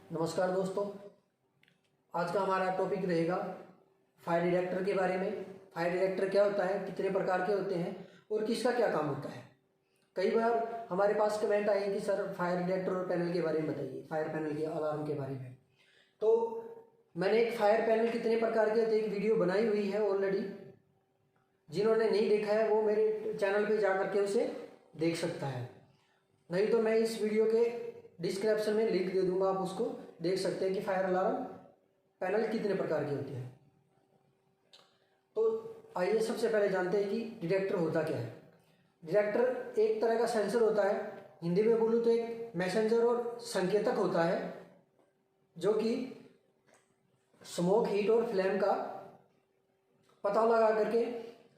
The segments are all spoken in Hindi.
नमस्कार दोस्तों, आज का हमारा टॉपिक रहेगा फायर डिटेक्टर के बारे में। फायर डिटेक्टर क्या होता है, कितने प्रकार के होते हैं और किसका क्या काम होता है। कई बार हमारे पास कमेंट आए कि सर फायर डिटेक्टर और पैनल के बारे में बताइए, फायर पैनल के अलार्म के बारे में। तो मैंने एक फायर पैनल कितने प्रकार के होते हैं एक वीडियो बनाई हुई है ऑलरेडी। जिन्होंने नहीं देखा है वो मेरे चैनल पर जा करके उसे देख सकता है, नहीं तो मैं इस वीडियो के डिस्क्रिप्शन में लिंक दे दूंगा, आप उसको देख सकते हैं कि फायर अलार्म पैनल कितने प्रकार के होते हैं। तो आइए सबसे पहले जानते हैं कि डिटेक्टर होता क्या है। डिटेक्टर एक तरह का सेंसर होता है, हिंदी में बोलूँ तो एक मैसेंजर और संकेतक होता है, जो कि स्मोक, हीट और फ्लेम का पता लगा करके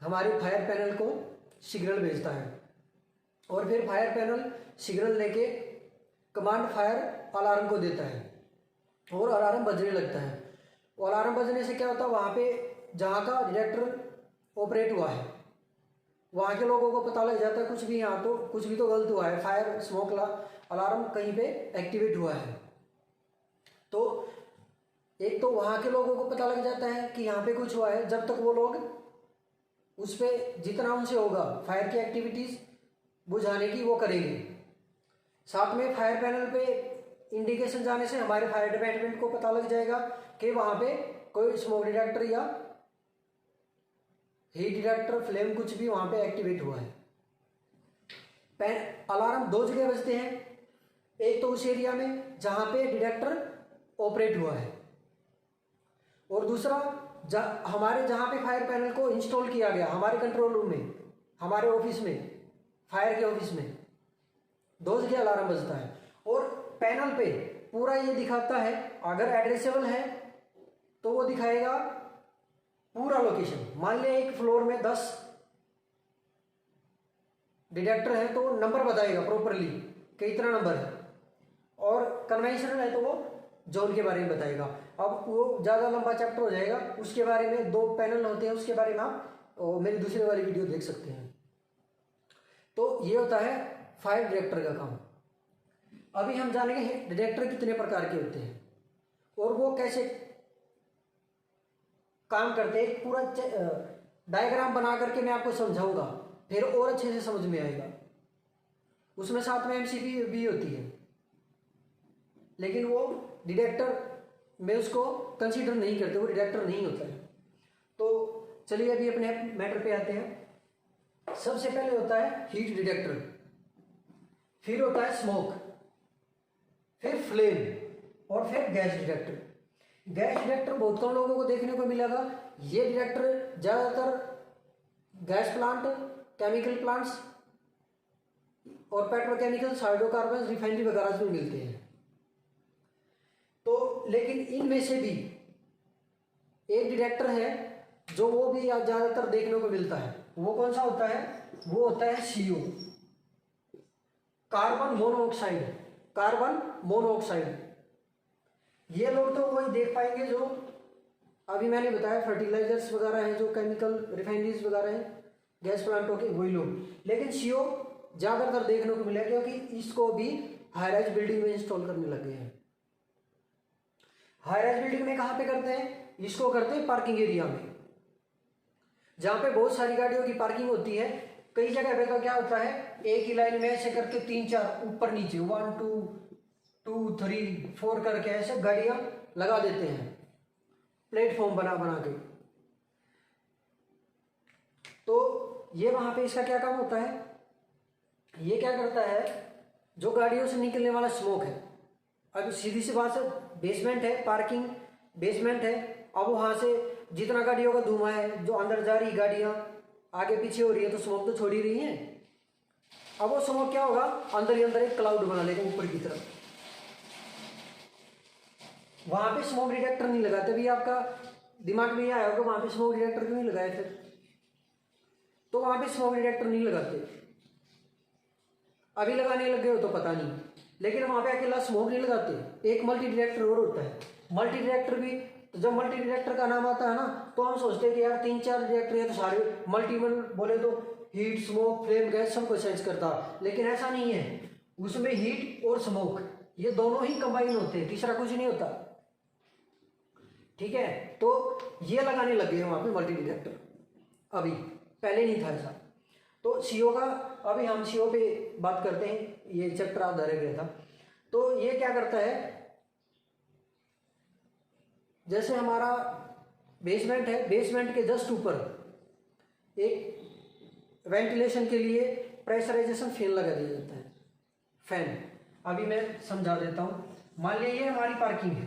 हमारे फायर पैनल को सिग्नल भेजता है और फिर फायर पैनल सिग्नल लेके कमांड फायर अलार्म को देता है और अलार्म बजने लगता है। अलार्म बजने से क्या होता है, वहाँ पे जहाँ का डिटेक्टर ऑपरेट हुआ है वहाँ के लोगों को पता लग जाता है कुछ भी तो गलत हुआ है, फायर स्मोक अलार्म कहीं पे एक्टिवेट हुआ है। तो एक तो वहाँ के लोगों को पता लग जाता है कि यहाँ पे कुछ हुआ है, जब तक वो लोग उस पर जितना उनसे होगा फायर की एक्टिविटीज़ बुझाने की वो करेंगे। साथ में फायर पैनल पे इंडिकेशन जाने से हमारे फायर डिपार्टमेंट को पता लग जाएगा कि वहाँ पे कोई स्मोक डिटेक्टर या हीट डिटेक्टर, फ्लेम कुछ भी वहाँ पे एक्टिवेट हुआ है। अलार्म दो जगह बजते हैं, एक तो उस एरिया में जहाँ पे डिटेक्टर ऑपरेट हुआ है और दूसरा हमारे जहाँ पे फायर पैनल को इंस्टॉल किया गया, हमारे कंट्रोल रूम में, हमारे ऑफिस में, फायर के ऑफिस में दो जगह अलार्म बजता है। और पैनल पे पूरा ये दिखाता है, अगर एड्रेसेबल है तो वो दिखाएगा पूरा लोकेशन। मान लिया एक फ्लोर में 10 डिटेक्टर है तो नंबर बताएगा प्रॉपरली कि इतना नंबर है, और कन्वेंशनल है तो वो जोन के बारे में बताएगा। अब वो ज़्यादा लंबा चैप्टर हो जाएगा, उसके बारे में 2 पैनल होते हैं, उसके बारे में आप मेरी दूसरे वाली वीडियो देख सकते हैं। तो ये होता है फायर डिटेक्टर का काम। अभी हम जानेंगे डिटेक्टर कितने प्रकार के होते हैं और वो कैसे काम करते हैं। एक पूरा डायग्राम बना करके मैं आपको समझाऊंगा, फिर और अच्छे से समझ में आएगा। उसमें साथ में एमसीक्यू भी होती है, लेकिन वो डिटेक्टर में उसको कंसीडर नहीं करते, वो डिटेक्टर नहीं होता है। तो चलिए अभी अपने मैटर पे आते हैं। सबसे पहले होता है हीट डिटेक्टर, फिर होता है स्मोक, फिर फ्लेम और फिर गैस डिटेक्टर। गैस डिटेक्टर बहुत कम लोगों को देखने को मिलेगा। ये डिटेक्टर ज़्यादातर गैस प्लांट, केमिकल प्लांट्स और पेट्रोकेमिकल्स, हाइड्रोकार्बन, रिफाइनरी वगैरह में मिलते हैं। तो लेकिन इनमें से भी एक डिटेक्टर है जो वो भी ज़्यादातर देखने को मिलता है। वो कौन सा होता है? वो होता है CO, carbon monoxide. Carbon monoxide ये लोग तो वही देख पाएंगे जो अभी मैंने बताया, फर्टिलाइजर्स वगैरह हैं, जो केमिकल रिफाइनरीज वगैरह हैं, गैस प्लांटों के, वही लोग। लेकिन CO ज़्यादातर देखने को मिलेगा क्योंकि इसको भी हाई राइज बिल्डिंग में इंस्टॉल करने लगे हैं। हाई राइज बिल्डिंग में कहाँ पे करते हैं? इसको करते हैं पार्किंग एरिया में, जहाँ पे बहुत सारी गाड़ियों की पार्किंग होती है। कई जगह पे तो क्या होता है, एक ही लाइन में ऐसे करके 3-4 ऊपर नीचे 1 2 2 3 4 करके ऐसे गाड़ियां लगा देते हैं, प्लेटफॉर्म बना बना के। तो ये वहां पे इसका क्या काम होता है, ये क्या करता है, जो गाड़ियों से निकलने वाला स्मोक है, अब सीधी सी बात है, बेसमेंट है, पार्किंग बेसमेंट है, अब वहां से जितना गाड़ियों का धुआं है, जो अंदर जा रही गाड़ियां आगे पीछे हो रही है तो स्मोक तो छोड़ ही रही है। अब वो स्मोक क्या होगा, अंदर ही अंदर एक क्लाउड बना लेगा ऊपर की तरफ। वहां पे स्मोक डिटेक्टर नहीं लगाते। भी आपका दिमाग में ये आया होगा वहां पे स्मोक डिटेक्टर क्यों नहीं लगाए फिर? तो वहां पे स्मोक डिटेक्टर नहीं लगाते, अभी लगाने लगे हो तो पता नहीं, लेकिन वहां पे अकेला स्मोक नहीं लगाते। एक मल्टी डिटेक्टर और होता है। मल्टी डिटेक्टर भी, तो जब मल्टी डिटेक्टर का नाम आता है ना तो हम सोचते हैं कि यार 3-4 डिटेक्टर है तो सारे मल्टीपल बोले तो हीट, स्मोक, फ्लेम, गैस सबको सेंस करता, लेकिन ऐसा नहीं है। उसमें हीट और स्मोक ये दोनों ही कंबाइन होते हैं, तीसरा कुछ नहीं होता। ठीक है, तो ये लगाने लगे हैं वहाँ पे मल्टी डिटेक्टर, अभी पहले नहीं था ऐसा। तो सीओ का, अभी हम सीओ पे बात करते हैं, ये चैप्टर आधा रह गया था। तो ये क्या करता है, जैसे हमारा बेसमेंट है, बेसमेंट के जस्ट ऊपर एक वेंटिलेशन के लिए प्रेशराइजेशन फैन लगा दिया जाता है। फैन अभी मैं समझा देता हूँ। मान लीजिए ये हमारी पार्किंग है,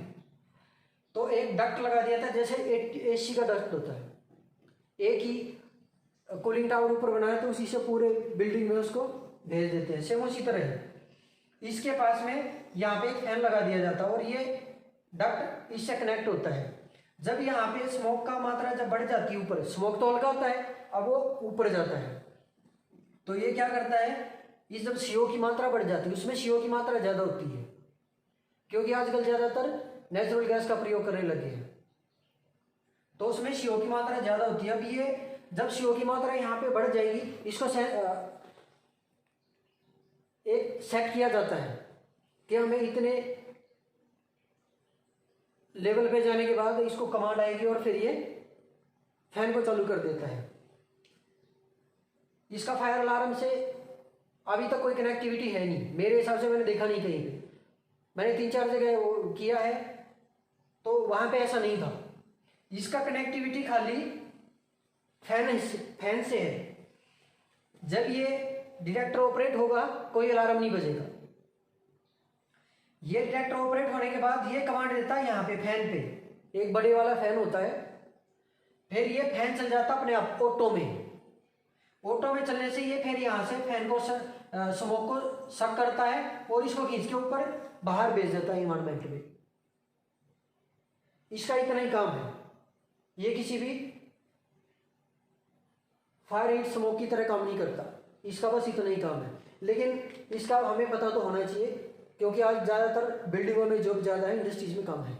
तो एक डक्ट लगा दिया था, जैसे एक एसी का डक्ट होता है, एक ही कूलिंग टावर ऊपर बनाया तो उसी से पूरे बिल्डिंग में उसको भेज देते हैं। सेम उसी तरह है, इसके पास में यहाँ पे एक फैन लगा दिया जाता है और ये डक्ट इससे कनेक्ट होता है। जब यहाँ पे स्मोक का मात्रा जब बढ़ जाती है ऊपर, स्मोक तो हल्का होता है, अब वो ऊपर जाता है, तो ये क्या करता है, इस जब सीओ की मात्रा बढ़ जाती है, उसमें सीओ की मात्रा ज़्यादा होती है, क्योंकि आजकल ज़्यादातर नेचुरल गैस का प्रयोग करने लगे हैं, तो उसमें सीओ की मात्रा ज़्यादा होती है। अब ये जब सीओ की मात्रा यहाँ पे बढ़ जाएगी, इसको एक सेट किया जाता है कि हमें इतने लेवल पे जाने के बाद इसको कमांड आएगी और फिर ये फैन को चालू कर देता है। इसका फायर अलार्म से अभी तक कोई कनेक्टिविटी है नहीं, मेरे हिसाब से मैंने देखा नहीं कहीं पे। मैंने 3-4 जगह वो किया है तो वहाँ पे ऐसा नहीं था। इसका कनेक्टिविटी खाली फैन से है। जब ये डिटेक्टर ऑपरेट होगा कोई अलार्म नहीं बजेगा। ये डिटेक्टर ऑपरेट होने के बाद ये कमांड देता है यहाँ पे फैन पे, एक बड़े वाला फैन होता है, फिर ये फैन चल जाता अपने आप ऑटो में। ऑटो में चलने से ये फिर यहाँ से फैन को स्मोक को सक करता है और इसको खींच के ऊपर बाहर भेज देता है इन्वायरमेंट में। इसका इतना ही काम है, ये किसी भी फायर एंड स्मोक की तरह काम नहीं करता, इसका बस इतना ही काम है। लेकिन इसका हमें पता तो होना चाहिए, क्योंकि आज ज़्यादातर बिल्डिंगों में जॉब ज़्यादा है, इंडस्ट्रीज में कम है,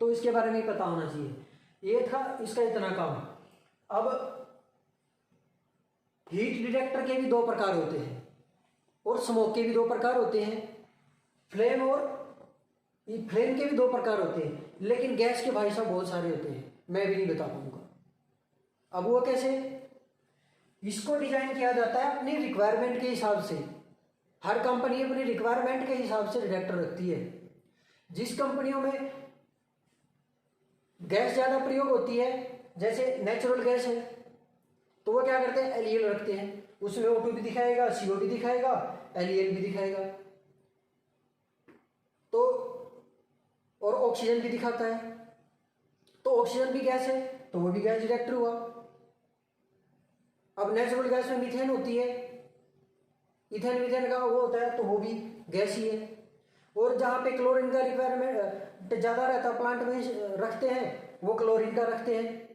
तो इसके बारे में पता होना चाहिए। ये था इसका इतना काम। अब हीट डिटेक्टर के भी 2 प्रकार होते हैं और स्मोक के भी 2 प्रकार होते हैं, फ्लेम के भी 2 प्रकार होते हैं, लेकिन गैस के भाई साहब बहुत सारे होते हैं, मैं भी नहीं बता पाऊंगा। अब वो कैसे, इसको डिजाइन किया जाता है अपनी रिक्वायरमेंट के हिसाब से। हर कंपनी अपनी रिक्वायरमेंट के हिसाब से डिटेक्टर रखती है। जिस कंपनियों में गैस ज़्यादा प्रयोग होती है, जैसे नेचुरल गैस है, तो वो क्या करते हैं, एलईएल रखते हैं, उसमें O2 भी दिखाएगा, CO भी दिखाएगा, एलईएल भी दिखाएगा, तो और ऑक्सीजन भी दिखाता है। तो ऑक्सीजन भी गैस है तो वो भी गैस डिटेक्टर हुआ। अब नेचुरल गैस में मीथेन होती है, इथेन मीथेन का वो होता है तो वो भी गैस ही है। और जहाँ पे क्लोरीन का रिक्वायरमेंट ज़्यादा रहता है, प्लांट में रखते हैं, वो क्लोरीन का रखते हैं।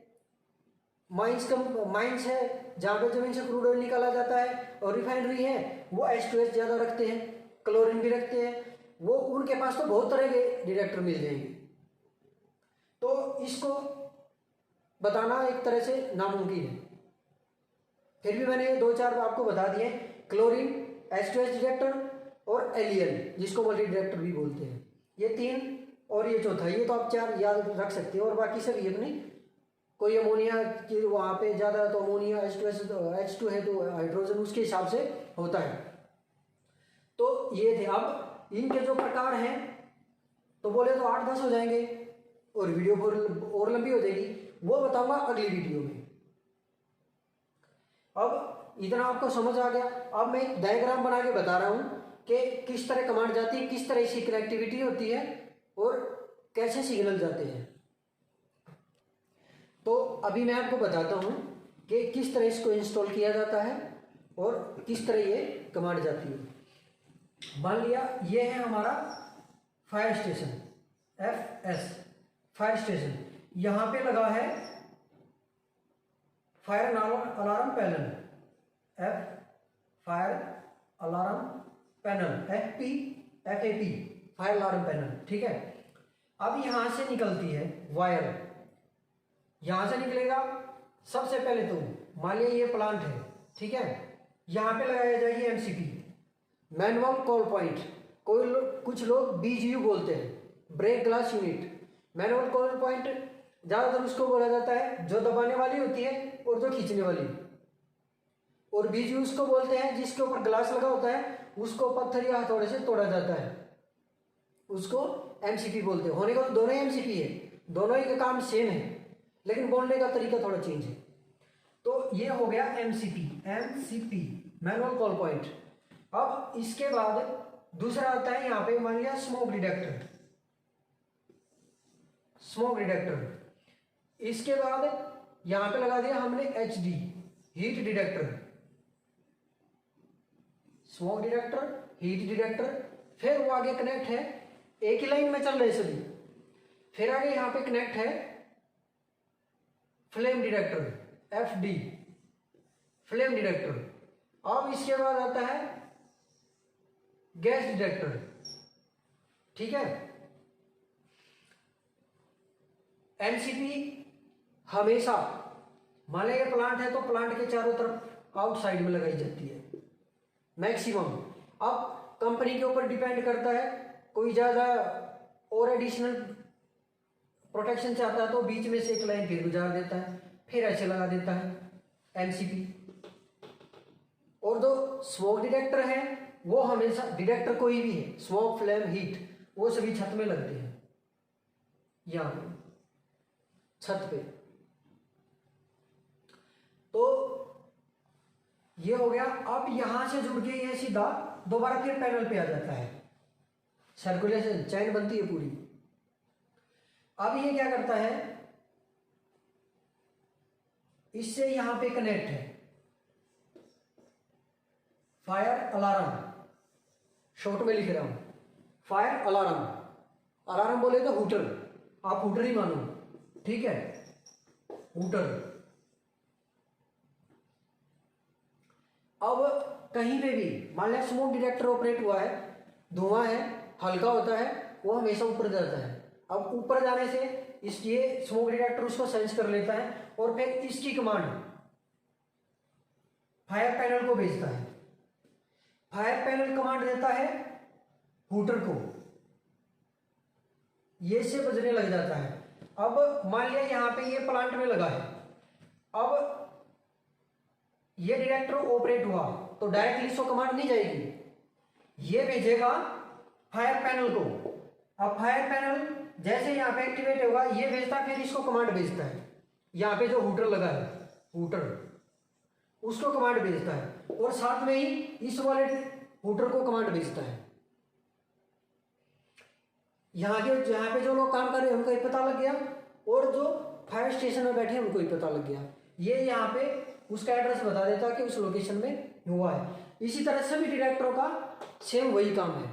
माइंस है जहाँ पे जमीन से क्रूड ऑयल निकाला जाता है, और रिफाइनरी है वो H2S ज़्यादा रखते हैं, क्लोरीन भी रखते हैं। वो उनके पास तो बहुत तरह के डिटेक्टर मिल जाएंगे, तो इसको बताना एक तरह से नामुमकिन है। फिर भी मैंने 2-4 आपको बता दिए, क्लोरीन, H2S डिटेक्टर और एलईएल जिसको मल्टी डिटेक्टर भी बोलते हैं, ये 3 और ये चौथा, ये तो आप 4 याद रख सकते हैं। और बाकी सभी अपनी, कोई अमोनिया की वहाँ पे ज़्यादा है तो अमोनिया, H2 है तो हाइड्रोजन, उसके हिसाब से होता है। तो ये थे। अब इनके जो प्रकार हैं तो बोले तो 8-10 हो जाएंगे और वीडियो और लंबी हो जाएगी, वो बताऊंगा अगली वीडियो में। अब इतना आपको समझ आ गया। अब मैं एक डायग्राम बना के बता रहा हूँ कि किस तरह कमांड जाती है, किस तरह इसकी कनेक्टिविटी होती है और कैसे सिग्नल जाते हैं। तो अभी मैं आपको बताता हूँ कि किस तरह इसको इंस्टॉल किया जाता है और किस तरह ये कमांड जाती है। मान लिया ये है हमारा fire station, FS fire station. यहाँ पे लगा है fire alarm panel, fire alarm panel, FAP fire alarm panel, ठीक है। अब यहाँ से निकलती है वायर, यहाँ से निकलेगा सबसे पहले तो मान लिया ये प्लांट है, ठीक है। यहाँ पे लगाया जाएगी MCP, मैनुअल कॉल पॉइंट, कुछ लोग BGU बोलते हैं, brake glass unit. Manual control point ज़्यादातर उसको बोला जाता है जो दबाने वाली होती है और जो खींचने वाली। और BGU उसको बोलते हैं जिसके ऊपर ग्लास लगा होता है, उसको पत्थर या हथौड़े से तोड़ा जाता है, उसको MCP बोलते हैं। होने को तो दोनों ही MCP है, दोनों ही का काम सेम है, लेकिन बोलने का तरीका थोड़ा चेंज है। तो ये हो गया MCP मैनुअल कंट्रोल पॉइंट। अब इसके बाद दूसरा आता है यहाँ पे, मान लिया स्मोक डिटेक्टर। इसके बाद यहाँ पे लगा दिया हमने HD heat detector, smoke detector, heat detector. फिर वो आगे कनेक्ट है, एक ही लाइन में चल रहे सभी। फिर आगे यहाँ पे कनेक्ट है flame detector, FD flame detector. अब इसके बाद आता है गैस डिटेक्टर। ठीक है, MCP हमेशा, मान लिया प्लांट है तो प्लांट के चारों तरफ आउटसाइड में लगाई जाती है मैक्सिमम। अब कंपनी के ऊपर डिपेंड करता है, कोई ज़्यादा और एडिशनल प्रोटेक्शन चाहता है तो बीच में से एक लाइन फिर गुजार देता है, फिर ऐसे लगा देता है MCP। और जो स्मोक डिटेक्टर है वो हमेशा, डिटेक्टर कोई भी है, स्मोक, फ्लेम, हीट, वो सभी छत में लगते हैं, यहाँ पे छत पे। तो ये हो गया। अब यहां से जुड़ के ये सीधा दोबारा फिर पैनल पे आ जाता है, सर्कुलेशन चैन बनती है पूरी। अब ये क्या करता है, इससे यहां पे कनेक्ट है फायर अलार्म, शॉर्ट में लिख रहा हूं फायर अलार्म। अलार्म बोले तो हूटर, आप हूटर ही मानो, ठीक है, हूटर। अब कहीं पे भी मान लिया स्मोक डिटेक्टर ऑपरेट हुआ है, धुआं है, हल्का होता है, वो हमेशा ऊपर जाता है। अब ऊपर जाने से ये स्मोक डिटेक्टर उसको सेंस कर लेता है और फिर इसकी कमांड फायर पैनल को भेजता है। फायर पैनल कमांड देता है हूटर को, ये से बजने लग जाता है। अब मान लिया यहाँ पे ये प्लांट में लगा है, अब ये डिटेक्टर ऑपरेट हुआ तो डायरेक्टली इसको कमांड नहीं जाएगी, ये भेजेगा फायर पैनल को। अब फायर पैनल जैसे यहाँ पे एक्टिवेट होगा, ये भेजता है, फिर इसको कमांड भेजता है। यहाँ पे जो हूटर लगा है, हूटर, उसको कमांड भेजता है और साथ में ही इस वाले हूटर को कमांड भेजता है। यहाँ पे जो लोग काम कर रहे हैं उनको ही पता लग गया, और जो फायर स्टेशन में बैठे हैं उनको ही पता लग गया। ये यहाँ पे उसका एड्रेस बता देता है कि उस लोकेशन में हुआ है। इसी तरह सभी डिटेक्टरों का सेम वही काम है,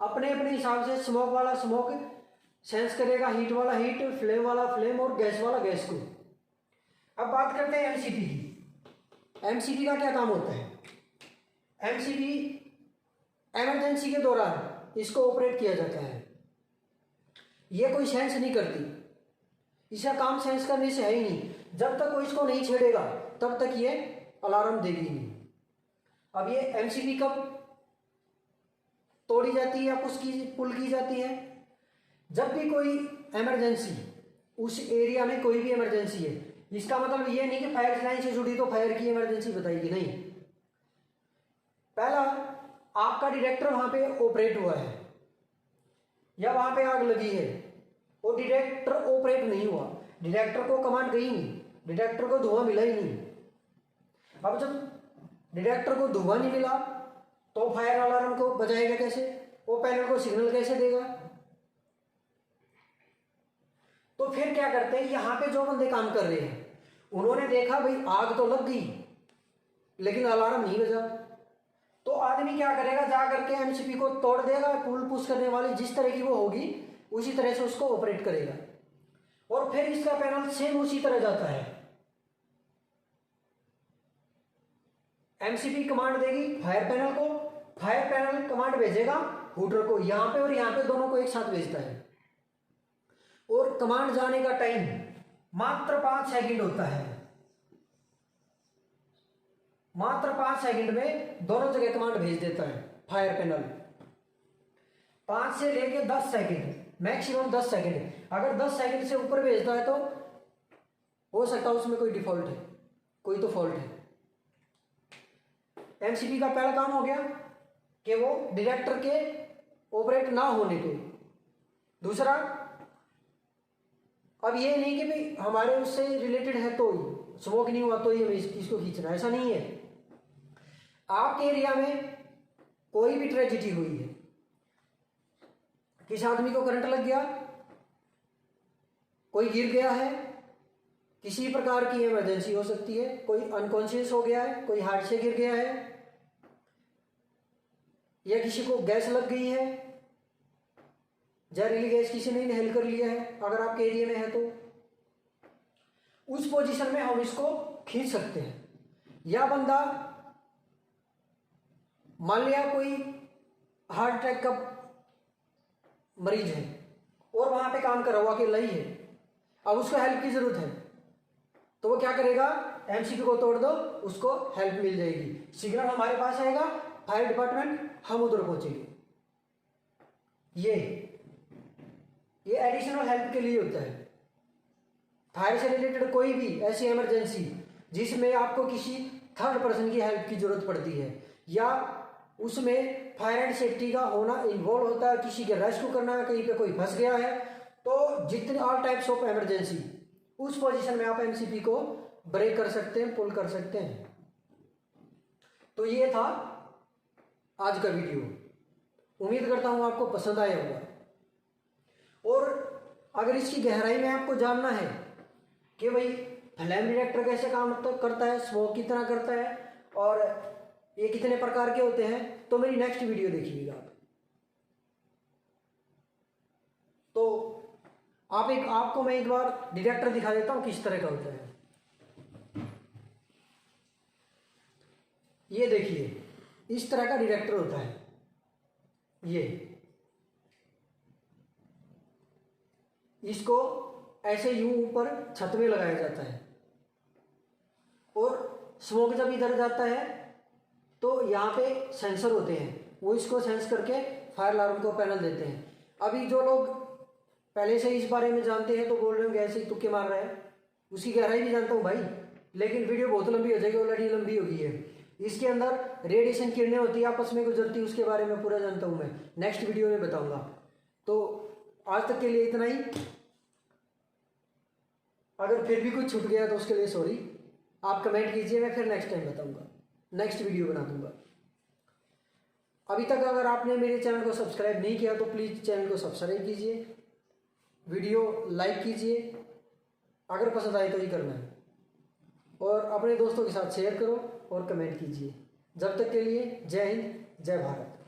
अपने अपने हिसाब से स्मोक वाला स्मोक सेंस करेगा, हीट वाला हीट, फ्लेम वाला फ्लेम और गैस वाला गैस को। अब बात करते हैं MCP की। MCP का क्या काम होता है? MCP इमरजेंसी के दौरान इसको ऑपरेट किया जाता है। ये कोई सेंस नहीं करती, इसका काम सेंस करने से है ही नहीं। जब तक वो इसको नहीं छेड़ेगा तब तक ये अलार्म देगी नहीं। अब ये MCP कब तोड़ी जाती है या पुल की जाती है? जब भी कोई इमरजेंसी, उस एरिया में कोई भी इमरजेंसी है, इसका मतलब ये नहीं कि फायर लाइन से जुड़ी तो फायर की इमरजेंसी बताएगी, नहीं। पहला आपका डिटेक्टर वहां पे ऑपरेट हुआ है या वहां पे आग लगी है और डिटेक्टर ऑपरेट नहीं हुआ, डिटेक्टर को कमांड गई नहीं, डिटेक्टर को धुआं मिला ही नहीं। अब जब डिटेक्टर को धुआं नहीं मिला तो फायर अलार्म को बजाएगा कैसे, वो पैनल को सिग्नल कैसे देगा? तो फिर क्या करते हैं, यहां पे जो बंदे काम कर रहे हैं उन्होंने देखा भाई आग तो लग गई लेकिन अलार्म नहीं बजा, तो आदमी क्या करेगा, जा करके MCP को तोड़ देगा, पुल पुश करने वाली जिस तरह की वो होगी उसी तरह से उसको ऑपरेट करेगा और फिर इसका पैनल सेम उसी तरह जाता है। MCP कमांड देगी फायर पैनल को, फायर पैनल कमांड भेजेगा हूटर को, यहां पे और यहां पे दोनों को एक साथ भेजता है और कमांड जाने का टाइम मात्र 5 सेकंड होता है। मात्र 5 सेकंड में दोनों जगह कमांड भेज देता है फायर पैनल। 5 से लेके 10 सेकंड, मैक्सिमम 10 सेकंड। अगर 10 सेकंड से ऊपर भेजता है तो हो सकता है उसमें कोई डिफॉल्ट है, कोई तो फॉल्ट है। एमसीपी का पहला काम हो गया कि वो डिटेक्टर के ऑपरेट ना होने पे। दूसरा, अब ये नहीं कि भाई हमारे उससे रिलेटेड है तो स्मोक नहीं हुआ तो ही हमें इसको खींचना, ऐसा नहीं है। आपके एरिया में कोई भी ट्रेजिडी हुई है, किसी आदमी को करंट लग गया, कोई गिर गया है, किसी प्रकार की इमरजेंसी हो सकती है, कोई अनकॉन्शियस हो गया है, कोई हार्ट से गिर गया है, या किसी को गैस लग गई है, जहरीली गैस किसी ने इनहेल कर लिया है, अगर आपके एरिया में है तो उस पोजीशन में हम इसको खींच सकते हैं। या बंदा मान लिया कोई हार्ट अटैक का मरीज है और वहां पे काम कर रहा हुआ अकेला ही है, अब उसको हेल्प की जरूरत है तो वो क्या करेगा, एमसीपी को तोड़ दो, उसको हेल्प मिल जाएगी, सिग्नल हमारे पास आएगा, फायर डिपार्टमेंट, हम उधर पहुंचेंगे। ये एडिशनल हेल्प के लिए होता है। फायर से रिलेटेड कोई भी ऐसी इमरजेंसी जिसमें आपको किसी थर्ड पर्सन की हेल्प की जरूरत पड़ती है या उसमें फायर एंड सेफ्टी का होना इन्वॉल्व होता है, किसी के रेस्क्यू करना है, कहीं पे कोई फंस गया है, तो जितने ऑल टाइप्स ऑफ इमरजेंसी उस पोजीशन में आप एमसीपी को ब्रेक कर सकते हैं, पुल कर सकते हैं। तो ये था आज का वीडियो, उम्मीद करता हूं आपको पसंद आया होगा। और अगर इसकी गहराई में आपको जानना है कि भाई फ्लैम डिटेक्टर कैसे काम करता है, स्मोक की तरह करता है और ये कितने प्रकार के होते हैं, तो मेरी नेक्स्ट वीडियो देखिएगा आप। तो आपको मैं एक बार डिटेक्टर दिखा देता हूं किस तरह का होता है। ये देखिए, इस तरह का डिटेक्टर होता है। ये इसको ऐसे यूं ऊपर छत में लगाया जाता है और स्मोक जब इधर जाता है तो यहाँ पे सेंसर होते हैं, वो इसको सेंस करके फायर अलार्म को पैनल देते हैं। अभी जो लोग पहले से इस बारे में जानते हैं तो बोल रहे हो ऐसे ही तुक्के मार रहे हैं, उसकी गहराई भी जानता हूँ भाई, लेकिन वीडियो बहुत लंबी हो जाएगी, ऑलरेडी लंबी हो गई है। इसके अंदर रेडिएशन किरणें होती है, आपस में गुजरती, उसके बारे में पूरा जानता हूँ मैं, नेक्स्ट वीडियो में बताऊंगा। तो आज तक के लिए इतना ही। अगर फिर भी कुछ छूट गया तो उसके लिए सॉरी, आप कमेंट कीजिए, मैं फिर नेक्स्ट टाइम बताऊंगा, नेक्स्ट वीडियो बना दूंगा। अभी तक अगर आपने मेरे चैनल को सब्सक्राइब नहीं किया तो प्लीज़ चैनल को सब्सक्राइब कीजिए, वीडियो लाइक कीजिए, अगर पसंद आए तो ही करना है, और अपने दोस्तों के साथ शेयर करो और कमेंट कीजिए। जब तक के लिए जय हिंद, जय भारत।